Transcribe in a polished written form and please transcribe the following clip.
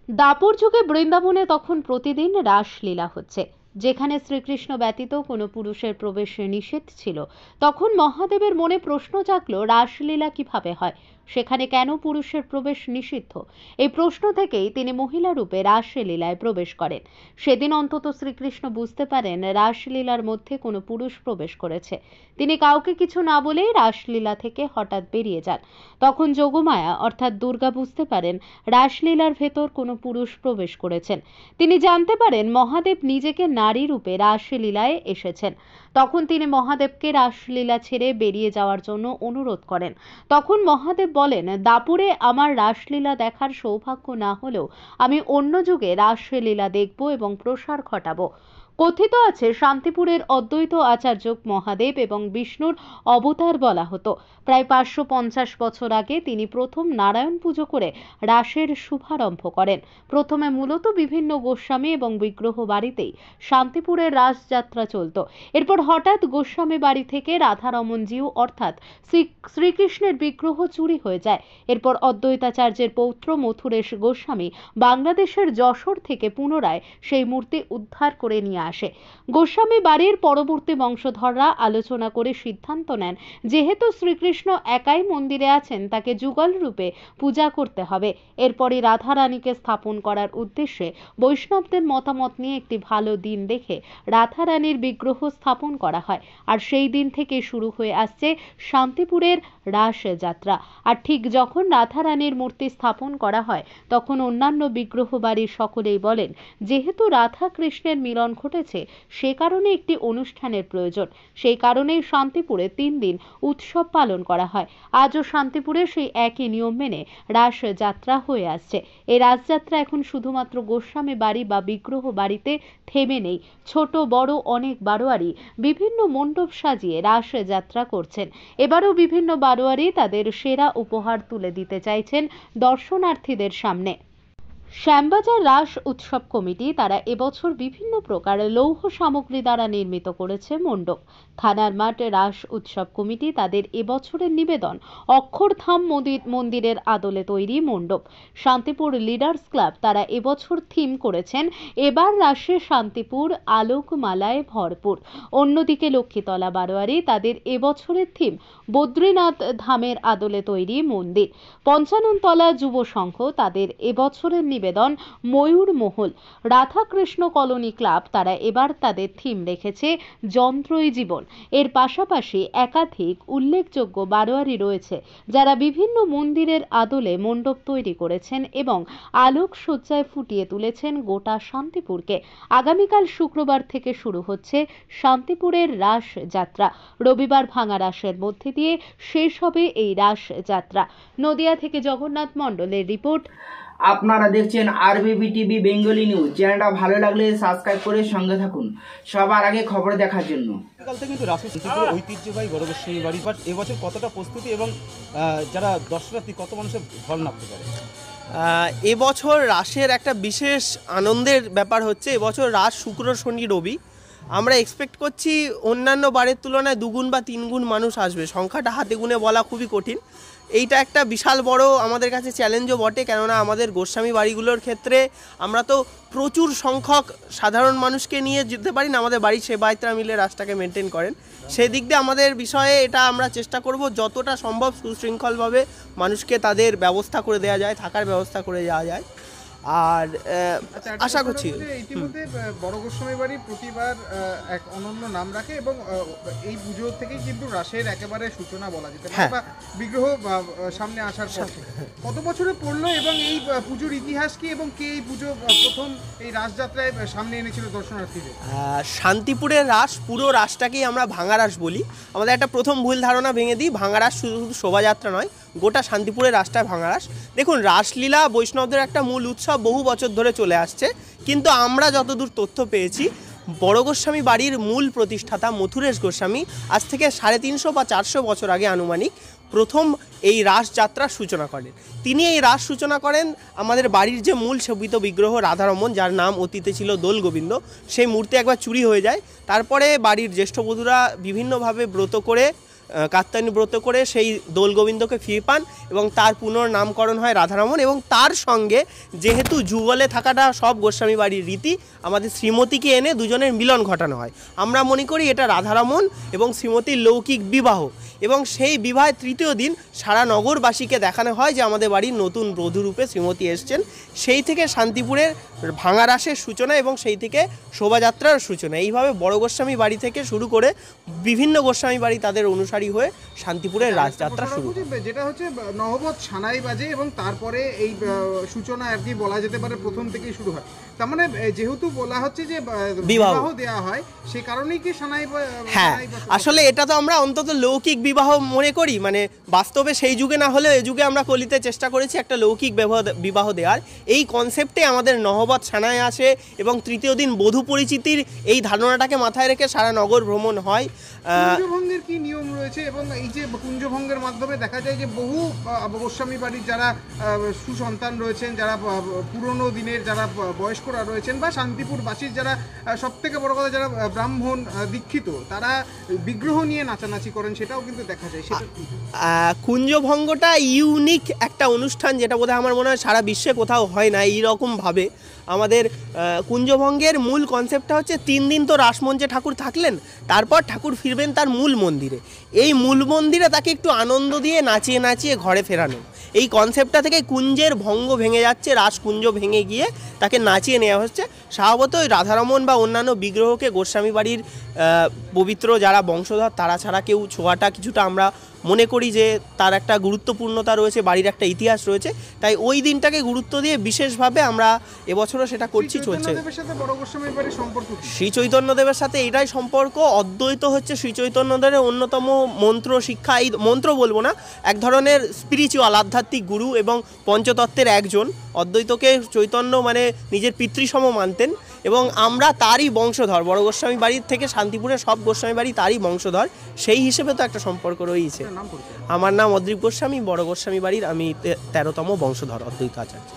দাপর যুগে বৃন্দাবনে তখন প্রতিদিন রাসলীলা হচ্ছে, যেখানে শ্রীকৃষ্ণ ব্যতীত কোনো পুরুষের প্রবেশ নিষেধ ছিল। তখন মহাদেবের মনে প্রশ্ন জাগলো, রাসলীলা কিভাবে হয়, সেখানে কেন পুরুষের প্রবেশ নিষিদ্ধ? এই প্রশ্ন থেকেই তিনি মহিলা রূপে রাসলীলায় প্রবেশ করেন। সেদিন অন্তত শ্রীকৃষ্ণ বুঝতে পারেন রাসলীলার মধ্যে কোনো পুরুষ প্রবেশ করেছে। তিনি কাউকে কিছু না বলেই রাসলীলা থেকে হঠাৎ বেরিয়ে যান। তখন যোগমায়া অর্থাৎ দুর্গা বুঝতে পারেন রাসলীলার ভেতর কোনো পুরুষ প্রবেশ করেছেন। তিনি জানতে পারেন মহাদেব নিজেকে নারী রূপে রাসলীলায় এসেছেন। তখন তিনি মহাদেবকে রাসলীলা ছেড়ে বেরিয়ে যাওয়ার জন্য অনুরোধ করেন। তখন মহাদেব বলেন, দাপুরে আমার রাসলীলা দেখার সৌভাগ্য না হলেও আমি অন্য যুগে রাসলীলা দেখব এবং প্রসার ঘটাবো। কথিত আছে শান্তিপুরের অদ্বৈত আচার্য মহাদেব এবং বিষ্ণুর অবতার বলা হতো। প্রায় 550 বছর আগে তিনি প্রথম নারায়ণ পুজো করে রাসের শুভারম্ভ করেন। প্রথমে মূলত বিভিন্ন গোস্বামী এবং বিগ্রহ বাড়িতেই শান্তিপুরের রাসযাত্রা চলত। এরপর হঠাৎ গোস্বামী বাড়ি থেকে রাধারমণজিউ অর্থাৎ শ্রীকৃষ্ণের বিগ্রহ চুরি হয়ে যায়। এরপর অদ্বৈতাচার্যের পৌত্র মথুরেশ গোস্বামী বাংলাদেশের যশোর থেকে পুনরায় সেই মূর্তি উদ্ধার করে নিয়ে আসে। গোস্বামী বাড়ির পরবর্তী বংশধররা আলোচনা করে সিদ্ধান্ত নেন, যেহেতু শ্রীকৃষ্ণ একাই মন্দিরে আছেন, তাকে যুগল রূপে পূজা করতে হবে। এরপরই রাধারানীকে স্থাপন করার উদ্দেশ্যে বৈষ্ণবদের মতামত নিয়ে একটি ভালো দিন দেখে রাধারানীর বিগ্রহ স্থাপন করা হয়। আর সেই দিন থেকে শুরু হয়ে আসছে শান্তিপুরের রাস যাত্রা। আর ঠিক যখন রাধারানীর মূর্তি স্থাপন করা হয়, তখন অন্যান্য বিগ্রহ বাড়ির সকলেই বলেন, যেহেতু রাধা কৃষ্ণের মিলন ঘটেছে, সে কারণে একটি অনুষ্ঠানের প্রয়োজন। সেই কারণেই শান্তিপুরে 3 দিন উৎসব পালন করা হয়। আজও শান্তিপুরে সেই একই নিয়ম মেনে রাস যাত্রা হয়ে আসছে। এই রাসযাত্রা এখন শুধুমাত্র গোস্বামী বাড়ি বা বিগ্রহ বাড়িতে থেমে নেই। ছোট বড় অনেক বারোয়ারি বিভিন্ন মণ্ডপ সাজিয়ে রাস যাত্রা করছেন। এবারও বিভিন্ন বারোয়ারি তাদের সেরা উপহার তুলে দিতে চাইছেন দর্শনার্থীদের সামনে। শ্যামবাজার রাস উৎসব কমিটি তারা এবছর বিভিন্ন প্রকার লৌহ সামগ্রী দ্বারা নির্মিত করেছে মণ্ডপ। থানার মাঠ রাস উৎসব কমিটি তাদের এবছরের নিবেদন অক্ষরধাম মন্দিরের আদলে তৈরি মণ্ডপ। শান্তিপুর লিডার্স ক্লাব তারা এবছর থিম করেছেন, এবার রাসে শান্তিপুর আলোকমালায় ভরপুর। অন্যদিকে লক্ষ্মীতলা বারোয়ারি তাদের এবছরের থিম বদ্রীনাথ ধামের আদলে তৈরি মন্দির। পঞ্চাননতলা যুব সংঘ তাদের এবছরের নিবেদন ময়ূর মহল। রাধাকৃষ্ণ কলোনি ক্লাব তারা এবার তাদের থিম রেখেছে যন্ত্রই জীবন। এর পাশাপাশি একাধিক উল্লেখযোগ্য বারোয়ারি রয়েছে, যারা বিভিন্ন মন্দিরের আদলে মণ্ডপ তৈরি করেছেন এবং আলোকসজ্জায় ফুটিয়ে তুলেছেন গোটা শান্তিপুরকে। আগামীকাল শুক্রবার থেকে শুরু হচ্ছে শান্তিপুরের রাস যাত্রা। রবিবার ভাঙা রাসের মধ্যে দিয়ে শেষ হবে এই রাস যাত্রা। নদিয়া থেকে জগন্নাথ মণ্ডলের রিপোর্ট। আপনারা দেখছেন আরবিবি টিভি বেঙ্গলি নিউজ। চ্যানেলটা ভালো লাগলে সাবস্ক্রাইব করে সঙ্গে থাকুন সবার আগে খবর দেখার জন্য। কাল থেকে কিন্তু রাসের ঐতিহ্যবাহী বড় গোস্বামী বাড়ি এবছর কতটা প্রস্তুতি এবং যারা দর্শনার্থী কত মানুষের ঢল নামতে পারে? এবছর রাসের একটা বিশেষ আনন্দের ব্যাপার হচ্ছে, এবছর রাস শুক্র শনি রবি। আমরা এক্সপেক্ট করছি অন্যান্য বারের তুলনায় 2 গুণ বা 3 গুণ মানুষ আসবে। সংখ্যাটা হাতে গুনে বলা খুবই কঠিন। এইটা একটা বিশাল বড় আমাদের কাছে চ্যালেঞ্জও বটে, কেননা আমাদের গোস্বামী বাড়িগুলোর ক্ষেত্রে আমরা তো প্রচুর সংখ্যক সাধারণ মানুষকে নিয়ে যেতে পারি না, আমাদের বাড়ির সেবায়িতরা মিলে রাসটাকে মেনটেন করেন। সেই দিক দিয়ে আমাদের বিষয়ে এটা আমরা চেষ্টা করব যতটা সম্ভব সুশৃঙ্খলভাবে মানুষকে তাদের ব্যবস্থা করে দেওয়া যায়, থাকার ব্যবস্থা করে দেওয়া যায়। আর আশা করছি ইতিমধ্যে বড় গোস্বামী বাড়ি প্রতিবার এক অনন্য নাম রাখে এবং এই পুজো থেকেই কিন্তু রাসের একেবারে সূচনা বলা যেতে পারে, বা বিগ্রহ সামনে আসার পর। কত বছরে পড়লো এবং এই পুজোর ইতিহাস কি, এবং কে এই পুজো প্রথম এই রাসযাত্রায় সামনে এনেছিল দর্শনার্থীদের? শান্তিপুরের রাস, পুরো রাসটাকেই আমরা ভাঙা রাস বলি। আমাদের একটা প্রথম ভুল ধারণা ভেঙে দিই, ভাঙা রাস শুধু শোভাযাত্রা নয়, গোটা শান্তিপুরের রাসটা ভাঙা রাস। দেখুন, রাসলীলা বৈষ্ণবদের একটা মূল উৎসব, বহু বছর ধরে চলে আসছে, কিন্তু আমরা যতদূর তথ্য পেয়েছি বড় গোস্বামী বাড়ির মূল প্রতিষ্ঠাতা মথুরেশ গোস্বামী আজ থেকে 350 বা 400 বছর আগে আনুমানিক প্রথম এই রাস যাত্রার সূচনা করেন। তিনি এই রাস সূচনা করেন আমাদের বাড়ির যে মূল সেবিত বিগ্রহ রাধারমণ, যার নাম অতীতে ছিল দোল গোবিন্দ, সেই মূর্তি একবার চুরি হয়ে যায়। তারপরে বাড়ির জ্যেষ্ঠ বধূরা বিভিন্নভাবে ব্রত করে কাত্যায়নী ব্রত করে সেই দোল গোবিন্দকে ফিরে পান এবং তার পুনর্নামকরণ হয় রাধারমণ। এবং তার সঙ্গে যেহেতু যুগলে থাকাটা সব গোস্বামী বাড়ির রীতি, আমাদের শ্রীমতীকে এনে দুজনের মিলন ঘটানো হয়। আমরা মনে করি এটা রাধারমণ এবং শ্রীমতীর লৌকিক বিবাহ, এবং সেই বিবাহের তৃতীয় দিন সারা নগরবাসীকে দেখানো হয় যে আমাদের বাড়ির নতুন বধূরূপে শ্রীমতী এসছেন। সেই থেকে শান্তিপুরের ভাঙা রাসের সূচনা এবং সেই থেকে শোভাযাত্রার সূচনা। এইভাবে বড় গোস্বামী বাড়ি থেকে শুরু করে বিভিন্ন গোস্বামী বাড়ি তাদের অনুসারী হয়ে শান্তিপুরের রাসযাত্রা শুরু। যেটা হচ্ছে নহবত সানাই বাজে এবং তারপরে এই সূচনা আর কি বলা যেতে পারে প্রথম থেকেই শুরু হয়। তার মানে যেহেতু বলা হচ্ছে যে বিবাহ দেওয়া হয়, সে কারণেই কি সানাই? হ্যাঁ, আসলে এটা তো আমরা অন্তত লৌকিক বিবাহ মনে করি, মানে বাস্তবে সেই যুগে না হলেও এই যুগে আমরা কলিতে চেষ্টা করেছি একটা লৌকিক বিবাহ দেওয়ার। এই কনসেপ্টে আমাদের নহবত সানায় আসে এবং তৃতীয় দিন বধূ পরিচিতির এই ধারণাটাকে মাথায় রেখে সারা নগর ভ্রমণ হয়। কুঞ্জভঙ্গের কি নিয়ম রয়েছে? এবং এই যে কুঞ্জভঙ্গের মাধ্যমে দেখা যায় যে বহু গোস্বামী বাড়ির যারা সুসন্তান রয়েছেন, যারা পুরনো দিনের যারা বয়স্করা রয়েছেন, বা শান্তিপুরবাসীর যারা সব থেকে বড় কথা যারা ব্রাহ্মণ দীক্ষিত, তারা বিগ্রহ নিয়ে নাচানাচি করেন, সেটাও কিন্তু দেখা যায়। সেটা কুঞ্জভঙ্গটা ইউনিক একটা অনুষ্ঠান, যেটা বোধহয় আমার মনে হয় সারা বিশ্বে কোথাও হয় না এইরকমভাবে। আমাদের কুঞ্জভঙ্গের মূল কনসেপ্টটা হচ্ছে 3 দিন তো রাসমঞ্চে ঠাকুর থাকলেন, তারপর ঠাকুর ফিরবেন তার মূল মন্দিরে। এই মূল মন্দিরে তাকে একটু আনন্দ দিয়ে নাচিয়ে নাচিয়ে ঘরে ফেরানো, এই কনসেপ্টটা থেকে কুঞ্জের ভঙ্গ ভেঙে যাচ্ছে, রাসকুঞ্জ ভেঙে গিয়ে তাকে নাচিয়ে নেওয়া হচ্ছে। স্বভাবত ওই রাধারমণ বা অন্যান্য বিগ্রহকে গোস্বামী বাড়ির পবিত্র যারা বংশধর তারা ছাড়া কেউ ছোঁয়াটা কিছুটা আমরা মনে করি যে তার একটা গুরুত্বপূর্ণতা রয়েছে, বাড়ির একটা ইতিহাস রয়েছে, তাই ওই দিনটাকে গুরুত্ব দিয়ে বিশেষভাবে আমরা এবছরও সেটা করছি, চলছে। শ্রী চৈতন্যদেবের সাথে এটাই সম্পর্ক। অদ্বৈত হচ্ছে শ্রী চৈতন্যদেবের অন্যতম মন্ত্র শিক্ষা, এই মন্ত্র বলবো না, এক ধরনের স্পিরিচুয়াল আধ্যাত্মিক গুরু এবং পঞ্চতত্ত্বের একজন। অদ্বৈতকে চৈতন্য মানে নিজের পিতৃসম মানতেন এবং আমরা তারই বংশধর। বড় গোস্বামী বাড়ির থেকে শান্তিপুরের সব গোস্বামী বাড়ি তারই বংশধর, সেই হিসেবে তো একটা সম্পর্ক রয়েছে। আমার নাম অদ্রিপ গোস্বামী, বড় গোস্বামী বাড়ির আমি 13তম বংশধর অদ্বৈত আচার্য।